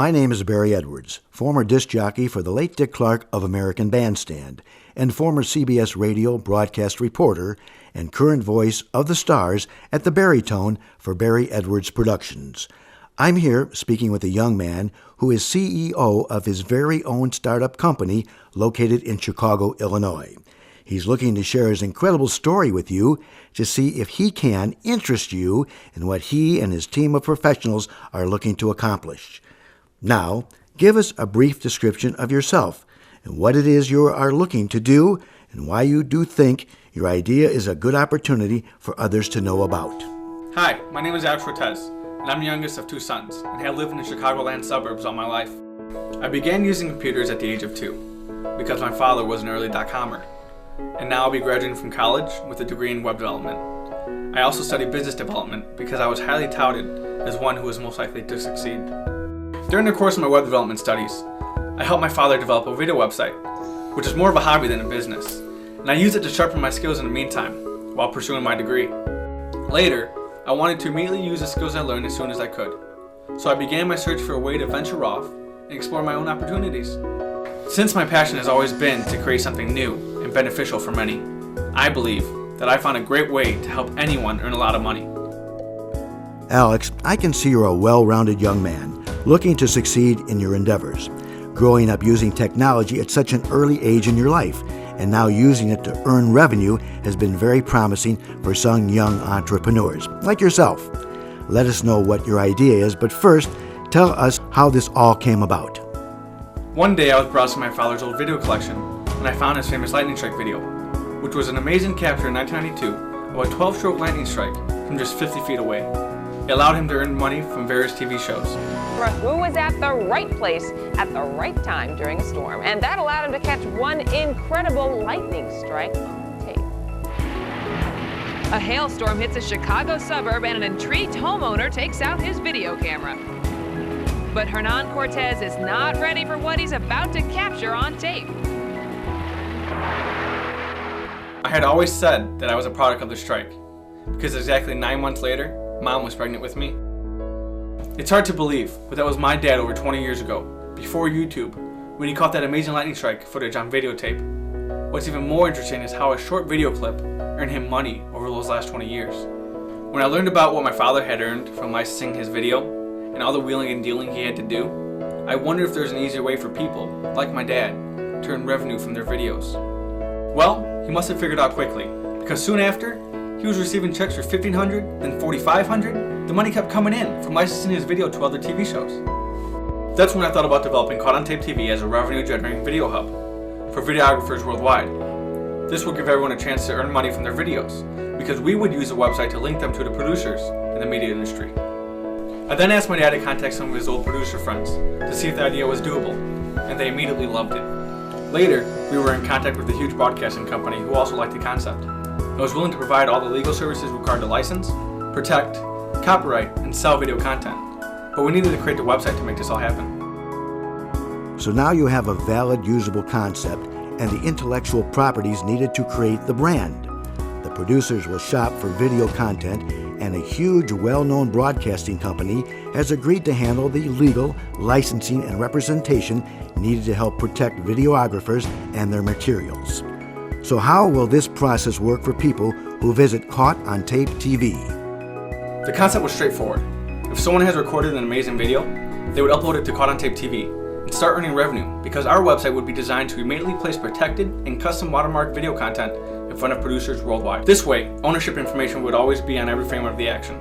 My name is Barry Edwards, former disc jockey for the late Dick Clark of American Bandstand, and former CBS radio broadcast reporter, and current voice of the stars at the baritone for Barry Edwards Productions. I'm here speaking with a young man who is CEO of his very own startup company located in Chicago, Illinois. He's looking to share his incredible story with you to see if he can interest you in what he and his team of professionals are looking to accomplish. Now, give us a brief description of yourself and what it is you are looking to do and why you do think your idea is a good opportunity for others to know about. Hi, my name is Alex Cortez, and I'm the youngest of two sons and have lived in the Chicagoland suburbs all my life. I began using computers at the age of 2 because my father was an early dot-comer, and now I'll be graduating from college with a degree in web development. I also studied business development because I was highly touted as one who was most likely to succeed. During the course of my web development studies, I helped my father develop a video website, which is more of a hobby than a business, and I used it to sharpen my skills in the meantime while pursuing my degree. Later, I wanted to immediately use the skills I learned as soon as I could, so I began my search for a way to venture off and explore my own opportunities. Since my passion has always been to create something new and beneficial for many, I believe that I found a great way to help anyone earn a lot of money. Alex, I can see you're a well-rounded young man looking to succeed in your endeavors. Growing up using technology at such an early age in your life and now using it to earn revenue has been very promising for some young entrepreneurs like yourself. Let us know what your idea is, but first, tell us how this all came about. One day I was browsing my father's old video collection and I found his famous lightning strike video, which was an amazing capture in 1992 of a 12-stroke lightning strike from just 50 feet away. It allowed him to earn money from various TV shows. Who was at the right place at the right time during a storm, and that allowed him to catch one incredible lightning strike on tape. A hailstorm hits a Chicago suburb and an intrigued homeowner takes out his video camera. But Hernan Cortez is not ready for what he's about to capture on tape. I had always said that I was a product of the strike, because exactly 9 months later, Mom was pregnant with me. It's hard to believe, but that was my dad over 20 years ago, before YouTube, when he caught that amazing lightning strike footage on videotape. What's even more interesting is how a short video clip earned him money over those last 20 years. When I learned about what my father had earned from licensing his video, and all the wheeling and dealing he had to do, I wondered if there's an easier way for people, like my dad, to earn revenue from their videos. Well, he must have figured out quickly, because soon after, he was receiving checks for $1,500, then $4,500. The money kept coming in from licensing his video to other TV shows. That's when I thought about developing Caught on Tape TV as a revenue-generating video hub for videographers worldwide. This would give everyone a chance to earn money from their videos, because we would use the website to link them to the producers in the media industry. I then asked my dad to contact some of his old producer friends to see if the idea was doable, and they immediately loved it. Later, we were in contact with a huge broadcasting company who also liked the concept. I was willing to provide all the legal services required to license, protect, copyright, and sell video content, but we needed to create the website to make this all happen. So now you have a valid, usable concept and the intellectual properties needed to create the brand. The producers will shop for video content, and a huge, well-known broadcasting company has agreed to handle the legal, licensing, and representation needed to help protect videographers and their materials. So how will this process work for people who visit Caught on Tape TV? The concept was straightforward. If someone has recorded an amazing video, they would upload it to Caught on Tape TV and start earning revenue, because our website would be designed to immediately place protected and custom watermarked video content in front of producers worldwide. This way, ownership information would always be on every frame of the action,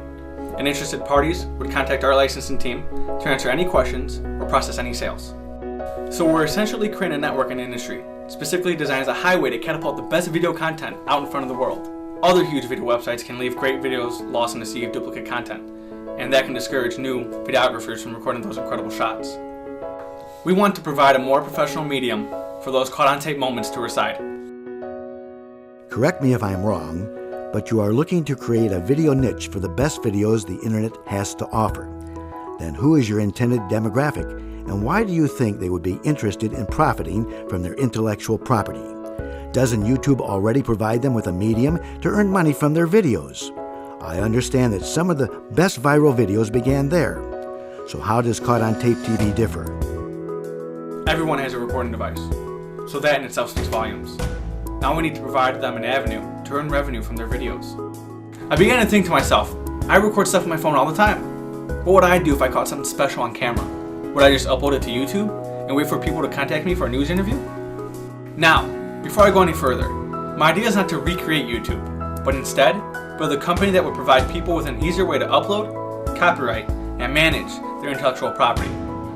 and interested parties would contact our licensing team to answer any questions or process any sales. So we're essentially creating a network in the industry, specifically designed as a highway to catapult the best video content out in front of the world. Other huge video websites can leave great videos lost in the sea of duplicate content, and that can discourage new videographers from recording those incredible shots. We want to provide a more professional medium for those caught on tape moments to reside. Correct me if I'm wrong, but you are looking to create a video niche for the best videos the internet has to offer. Then who is your intended demographic, and why do you think they would be interested in profiting from their intellectual property? Doesn't YouTube already provide them with a medium to earn money from their videos? I understand that some of the best viral videos began there. So how does Caught on Tape TV differ? Everyone has a recording device, so that in itself speaks volumes. Now we need to provide them an avenue to earn revenue from their videos. I began to think to myself, I record stuff on my phone all the time. What would I do if I caught something special on camera? Would I just upload it to YouTube and wait for people to contact me for a news interview? Now, before I go any further, my idea is not to recreate YouTube, but instead build a company that would provide people with an easier way to upload, copyright, and manage their intellectual property,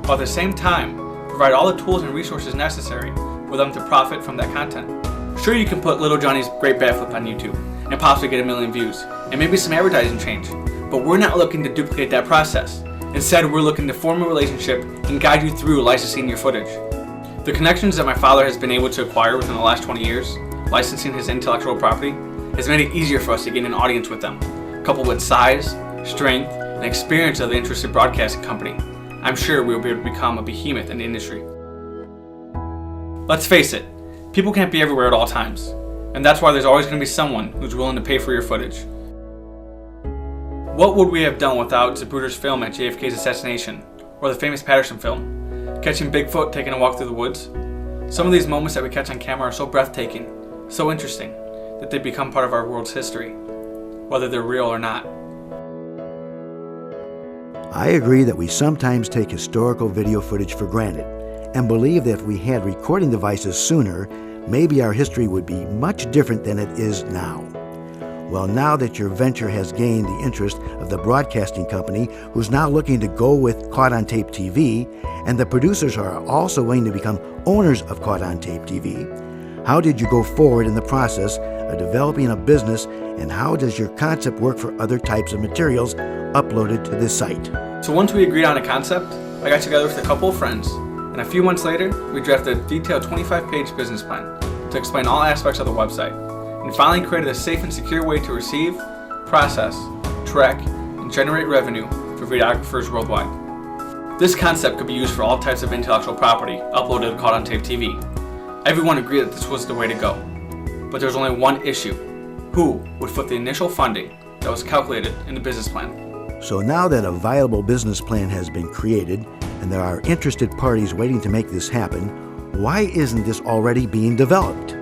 while at the same time provide all the tools and resources necessary for them to profit from that content. Sure, you can put Little Johnny's great backflip on YouTube and possibly get 1 million views, and maybe some advertising change, but we're not looking to duplicate that process. Instead, we're looking to form a relationship and guide you through licensing your footage. The connections that my father has been able to acquire within the last 20 years, licensing his intellectual property, has made it easier for us to gain an audience with them, coupled with size, strength, and experience of the interested broadcasting company. I'm sure we'll be able to become a behemoth in the industry. Let's face it, people can't be everywhere at all times, and that's why there's always going to be someone who's willing to pay for your footage. What would we have done without Zapruder's film at JFK's assassination, or the famous Patterson film, catching Bigfoot taking a walk through the woods? Some of these moments that we catch on camera are so breathtaking, so interesting, that they become part of our world's history, whether they're real or not. I agree that we sometimes take historical video footage for granted and believe that if we had recording devices sooner, maybe our history would be much different than it is now. Well, now that your venture has gained the interest of the broadcasting company, who's now looking to go with Caught on Tape TV, and the producers are also willing to become owners of Caught on Tape TV, how did you go forward in the process of developing a business, and how does your concept work for other types of materials uploaded to this site? So once we agreed on a concept, I got together with a couple of friends, and a few months later, we drafted a detailed 25-page business plan to explain all aspects of the website, and finally created a safe and secure way to receive, process, track, and generate revenue for videographers worldwide. This concept could be used for all types of intellectual property uploaded to Caught on Tape TV. Everyone agreed that this was the way to go, but there was only one issue: who would foot the initial funding that was calculated in the business plan? So now that a viable business plan has been created and there are interested parties waiting to make this happen, why isn't this already being developed?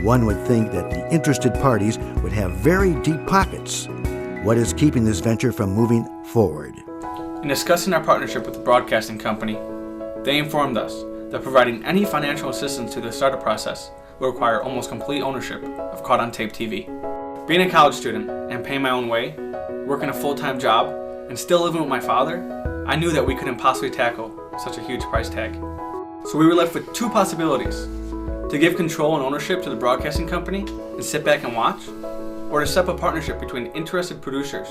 One would think that the interested parties would have very deep pockets. What is keeping this venture from moving forward? In discussing our partnership with the broadcasting company, they informed us that providing any financial assistance to the startup process will require almost complete ownership of Caught on Tape TV. Being a college student and paying my own way, working a full-time job, and still living with my father, I knew that we couldn't possibly tackle such a huge price tag. So we were left with two possibilities: to give control and ownership to the broadcasting company and sit back and watch, or to set up a partnership between interested producers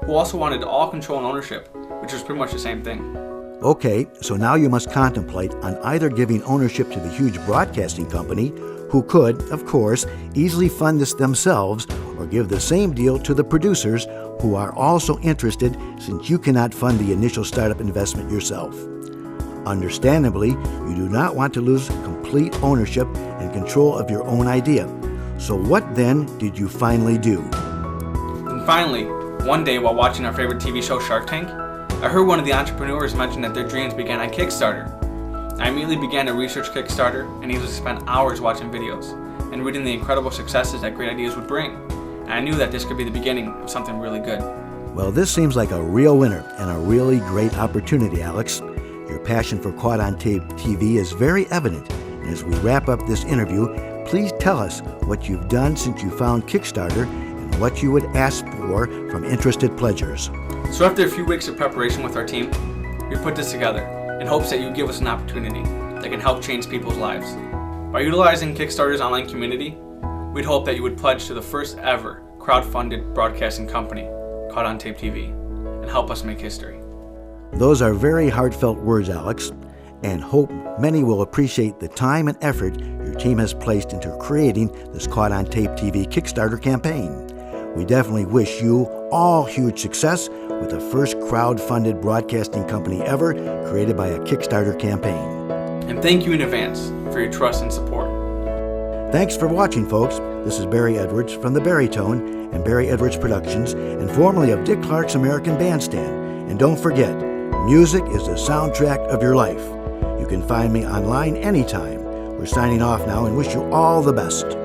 who also wanted all control and ownership, which was pretty much the same thing. Okay, so now you must contemplate on either giving ownership to the huge broadcasting company, who could, of course, easily fund this themselves, or give the same deal to the producers who are also interested, since you cannot fund the initial startup investment yourself. Understandably, you do not want to lose complete ownership and control of your own idea. So what then did you finally do? And finally, one day while watching our favorite TV show Shark Tank, I heard one of the entrepreneurs mention that their dreams began on Kickstarter. I immediately began to research Kickstarter and easily spent hours watching videos and reading the incredible successes that great ideas would bring. And I knew that this could be the beginning of something really good. Well, this seems like a real winner and a really great opportunity, Alex. Your passion for Caught on Tape TV is very evident. And as we wrap up this interview, please tell us what you've done since you found Kickstarter and what you would ask for from interested pledgers. So after a few weeks of preparation with our team, we put this together in hopes that you give us an opportunity that can help change people's lives. By utilizing Kickstarter's online community, we'd hope that you would pledge to the first ever crowd-funded broadcasting company, Caught on Tape TV, and help us make history. Those are very heartfelt words, Alex, and hope many will appreciate the time and effort your team has placed into creating this Caught on Tape TV Kickstarter campaign. We definitely wish you all huge success with the first crowd-funded broadcasting company ever created by a Kickstarter campaign. And thank you in advance for your trust and support. Thanks for watching, folks. This is Barry Edwards from the Barytone and Barry Edwards Productions, and formerly of Dick Clark's American Bandstand. And don't forget, music is the soundtrack of your life. You can find me online anytime. We're signing off now and wish you all the best.